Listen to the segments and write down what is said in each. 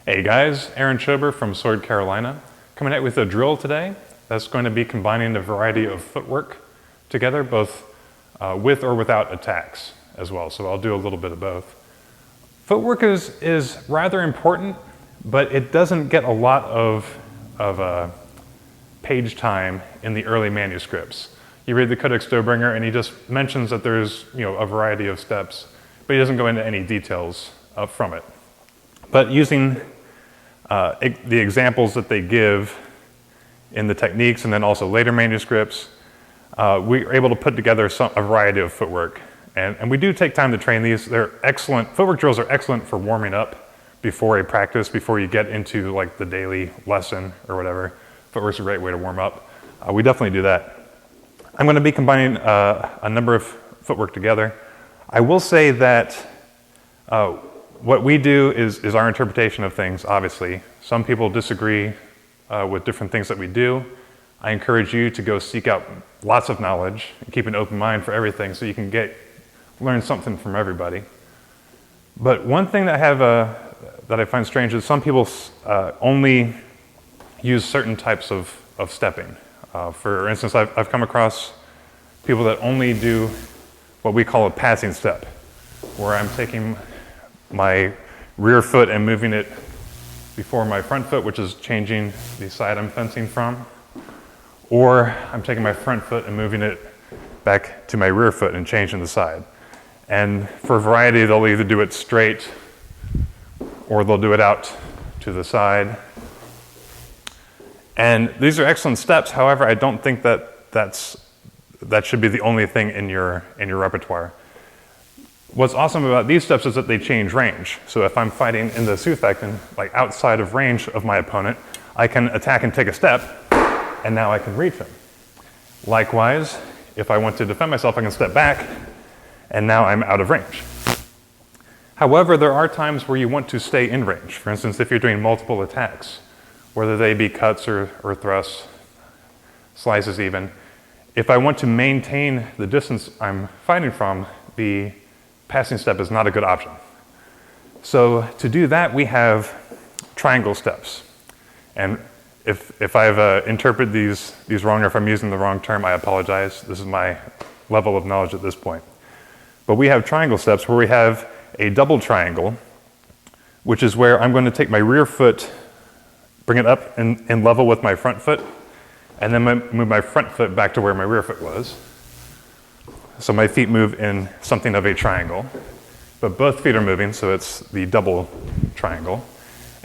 Hey guys, Aaron Schober from Sword Carolina, coming at you with a drill today that's going to be combining a variety of footwork together, both with or without attacks as well. So I'll do a little bit of both. Footwork is rather important, but it doesn't get a lot of page time in the early manuscripts. You read the Codex Dobringer and he just mentions that there's a variety of steps, but he doesn't go into any details from it. But using the examples that they give in the techniques and then also later manuscripts, we are able to put together a variety of footwork. And we do take time to train these. They're excellent. Footwork drills are excellent for warming up before a practice, before you get into like the daily lesson or whatever. Footwork's a great way to warm up. We definitely do that. I'm going to be combining a number of footwork together. I will say that what we do is our interpretation of things, obviously. Some people disagree with different things that we do. I encourage you to go seek out lots of knowledge and keep an open mind for everything so you can learn something from everybody. But one thing that I find strange is some people only use certain types of stepping. For instance, I've come across people that only do what we call a passing step, where I'm taking my rear foot and moving it before my front foot, which is changing the side I'm fencing from, or I'm taking my front foot and moving it back to my rear foot and changing the side. And for a variety, they'll either do it straight or they'll do it out to the side. And these are excellent steps. However, I don't think that should be the only thing in your repertoire. What's awesome about these steps is that they change range. So if I'm fighting in the Sufekten, like outside of range of my opponent, I can attack and take a step, and now I can reach him. Likewise, if I want to defend myself, I can step back, and now I'm out of range. However, there are times where you want to stay in range. For instance, if you're doing multiple attacks, whether they be cuts or thrusts, slices even, if I want to maintain the distance I'm fighting from, the passing step is not a good option. So to do that, we have triangle steps. And if I've interpreted these wrong, or if I'm using the wrong term, I apologize. This is my level of knowledge at this point. But we have triangle steps where we have a double triangle, which is where I'm going to take my rear foot, bring it up in level with my front foot, and then move my front foot back to where my rear foot was. So my feet move in something of a triangle, but both feet are moving, so it's the double triangle.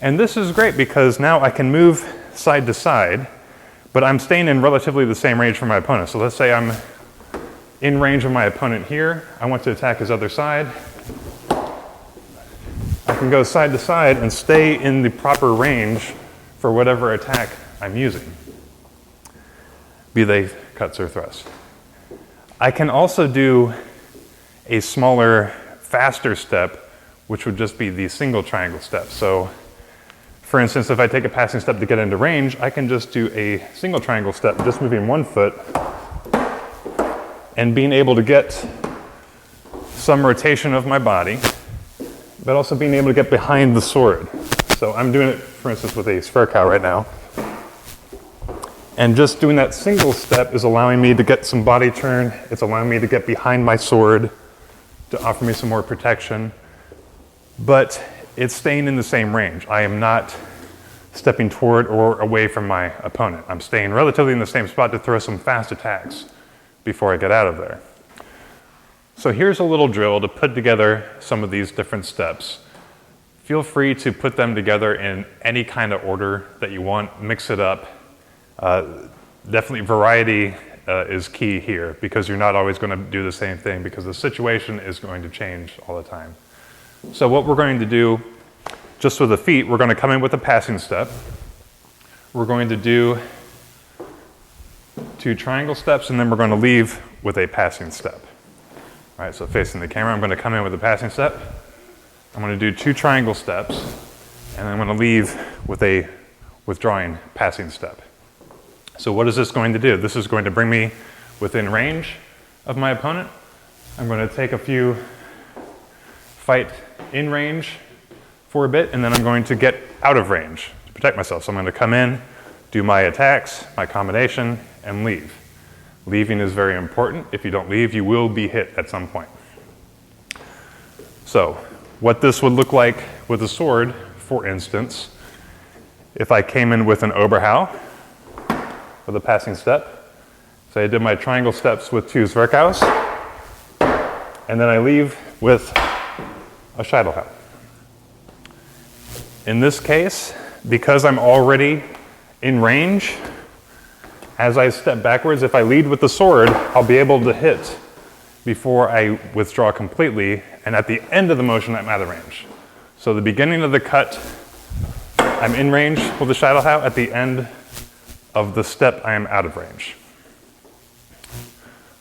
And this is great because now I can move side to side, but I'm staying in relatively the same range from my opponent. So let's say I'm in range of my opponent here. I want to attack his other side. I can go side to side and stay in the proper range for whatever attack I'm using, be they cuts or thrusts. I can also do a smaller, faster step, which would just be the single triangle step. So, for instance, if I take a passing step to get into range, I can just do a single triangle step, just moving one foot, and being able to get some rotation of my body, but also being able to get behind the sword. So I'm doing it, for instance, with a Sverkow right now. And just doing that single step is allowing me to get some body turn. It's allowing me to get behind my sword to offer me some more protection. But it's staying in the same range. I am not stepping toward or away from my opponent. I'm staying relatively in the same spot to throw some fast attacks before I get out of there. So here's a little drill to put together some of these different steps. Feel free to put them together in any kind of order that you want, mix it up. Definitely variety is key here because you're not always going to do the same thing because the situation is going to change all the time. So what we're going to do, just with the feet, we're going to come in with a passing step. We're going to do 2 triangle steps and then we're going to leave with a passing step. All right, so facing the camera, I'm going to come in with a passing step. I'm going to do 2 triangle steps and I'm going to leave with a withdrawing passing step. So what is this going to do? This is going to bring me within range of my opponent. I'm going to take a few fight in range for a bit, and then I'm going to get out of range to protect myself. So I'm going to come in, do my attacks, my combination, and leave. Leaving is very important. If you don't leave, you will be hit at some point. So what this would look like with a sword, for instance, if I came in with an Oberhau, with a passing step, say I did my triangle steps with 2 Zwerkhaus, and then I leave with a Scheitelhau. In this case, because I'm already in range, as I step backwards, if I lead with the sword, I'll be able to hit before I withdraw completely, and at the end of the motion, I'm out of range. So the beginning of the cut, I'm in range with the Scheitelhau. At the end of the step, I am out of range.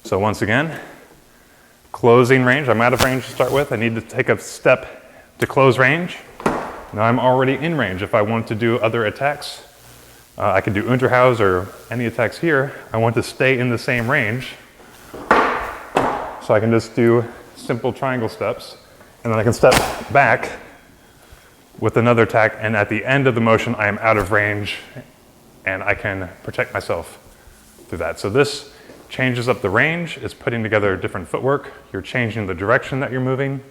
So once again, closing range, I'm out of range to start with. I need to take a step to close range. Now I'm already in range. If I want to do other attacks, I could do Unterhaus or any attacks here. I want to stay in the same range. So I can just do simple triangle steps, and then I can step back with another attack, and at the end of the motion, I am out of range, and I can protect myself through that. So this changes up the range. It's putting together different footwork. You're changing the direction that you're moving.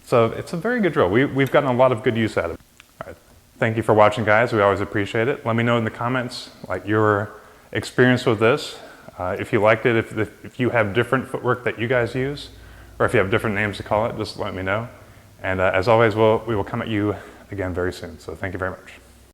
So it's a very good drill. We've gotten a lot of good use out of it. All right. Thank you for watching, guys. We always appreciate it. Let me know in the comments like your experience with this. If you liked it, if you have different footwork that you guys use, or if you have different names to call it, just let me know. And as always, we will come at you again very soon. So thank you very much.